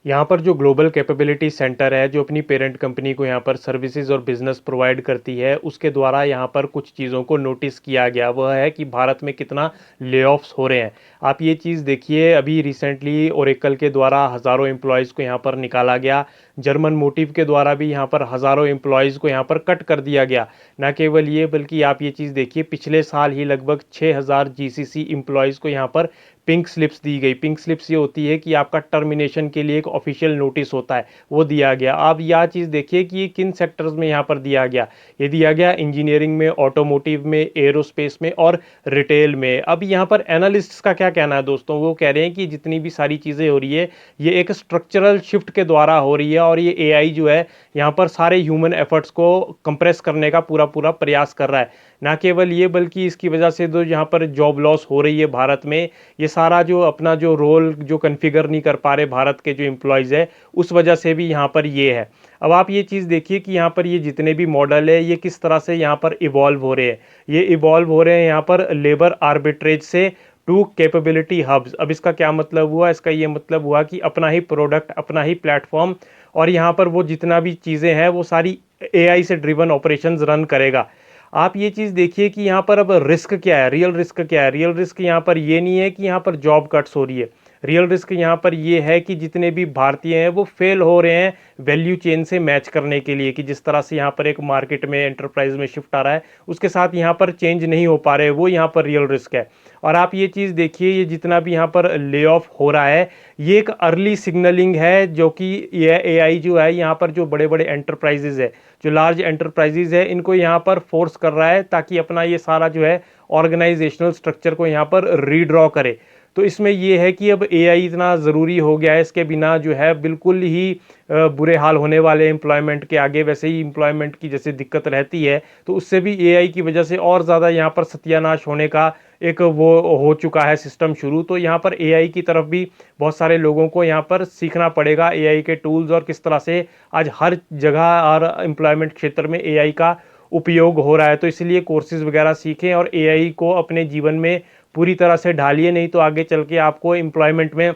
यहाँ पर जो ग्लोबल कैपेबिलिटी सेंटर है, जो अपनी पेरेंट कंपनी को यहाँ पर सर्विसेज और बिजनेस प्रोवाइड करती है, उसके द्वारा यहाँ पर कुछ चीज़ों को नोटिस किया गया। वह है कि भारत में कितना लेऑफ्स हो रहे हैं। आप ये चीज़ देखिए, अभी रिसेंटली ओरेकल के द्वारा हज़ारों एम्प्लॉयज़ को यहाँ पर निकाला गया। जर्मन मोटिव के द्वारा भी यहाँ पर हज़ारों एम्प्लॉयज़ को यहाँ पर कट कर दिया गया। न केवल ये, बल्कि आप ये चीज़ देखिए, पिछले साल ही लगभग 6000 जीसीसी एम्प्लॉयज़ को यहाँ पर पिंक स्लिप्स दी गई। पिंक स्लिप्स ये होती है कि आपका टर्मिनेशन के लिए एक ऑफिशियल नोटिस होता है, वो दिया गया। अब यह चीज़ देखिए कि ये किन सेक्टर्स में यहाँ पर दिया गया। ये दिया गया इंजीनियरिंग में, ऑटोमोटिव में, एरोस्पेस में और रिटेल में। अब यहाँ पर एनालिस्ट्स का क्या कहना है दोस्तों, वो कह रहे हैं कि जितनी भी सारी चीज़ें हो रही है, ये एक स्ट्रक्चरल शिफ्ट के द्वारा हो रही है और ये एआई जो है यहाँ पर सारे ह्यूमन एफर्ट्स को कंप्रेस करने का पूरा पूरा प्रयास कर रहा है। ना केवल ये, बल्कि इसकी वजह से जो यहाँ पर जॉब लॉस हो रही है भारत में, ये सारा जो अपना जो रोल जो कन्फिगर नहीं कर पा रहे भारत के जो एम्प्लॉयज़ है, उस वजह से भी यहाँ पर ये है। अब आप ये चीज़ देखिए कि यहाँ पर ये जितने भी मॉडल है, ये किस तरह से यहाँ पर इवॉल्व हो रहे हैं। ये इवॉल्व हो रहे हैं यहाँ पर लेबर आर्बिट्रेज से टू कैपेबिलिटी हब्स। अब इसका क्या मतलब हुआ? इसका ये मतलब हुआ कि अपना ही प्रोडक्ट, अपना ही प्लेटफॉर्म, और यहाँ पर वो जितना भी चीज़ें हैं वो सारी एआई से ड्रिवन ऑपरेशंस रन करेगा। आप ये चीज़ देखिए कि यहाँ पर अब रिस्क क्या है, रियल रिस्क क्या है। रियल रिस्क यहाँ पर ये नहीं है कि यहाँ पर जॉब कट्स हो रही है। रियल रिस्क यहाँ पर ये है कि जितने भी भारतीय हैं वो फेल हो रहे हैं वैल्यू चेन से मैच करने के लिए, कि जिस तरह से यहाँ पर एक मार्केट में एंटरप्राइज में शिफ्ट आ रहा है, उसके साथ यहाँ पर चेंज नहीं हो पा रहे, वो यहाँ पर रियल रिस्क है। और आप ये चीज़ देखिए, ये जितना भी यहाँ पर ले ऑफ हो रहा है, ये एक अर्ली सिग्नलिंग है, जो कि ये एआई जो है यहाँ पर जो बड़े बड़े एंटरप्राइजेज है, जो लार्ज एंटरप्राइजेज है, इनको यहाँ पर फोर्स कर रहा है ताकि अपना ये सारा जो है ऑर्गेनाइजेशनल स्ट्रक्चर को यहाँ पर रीड्रॉ करे। तो इसमें ये है कि अब एआई इतना ज़रूरी हो गया है, इसके बिना जो है बिल्कुल ही बुरे हाल होने वाले एम्प्लॉयमेंट के आगे। वैसे ही एम्प्लॉयमेंट की जैसे दिक्कत रहती है, तो उससे भी एआई की वजह से और ज़्यादा यहाँ पर सत्यानाश होने का एक वो हो चुका है सिस्टम शुरू। तो यहाँ पर एआई की तरफ भी बहुत सारे लोगों को यहाँ पर सीखना पड़ेगा, एआई के टूल्स और किस तरह से आज हर जगह और एम्प्लॉयमेंट क्षेत्र में एआई का उपयोग हो रहा है। तो इसलिए कोर्सेज वगैरह सीखें और एआई को अपने जीवन में पूरी तरह से ढालिए, नहीं तो आगे चल के आपको एम्प्लॉयमेंट में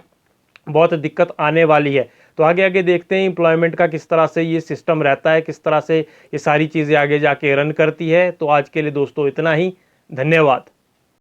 बहुत दिक्कत आने वाली है। तो आगे आगे देखते हैं एम्प्लॉयमेंट का किस तरह से ये सिस्टम रहता है, किस तरह से ये सारी चीज़ें आगे जाके रन करती है। तो आज के लिए दोस्तों इतना ही, धन्यवाद।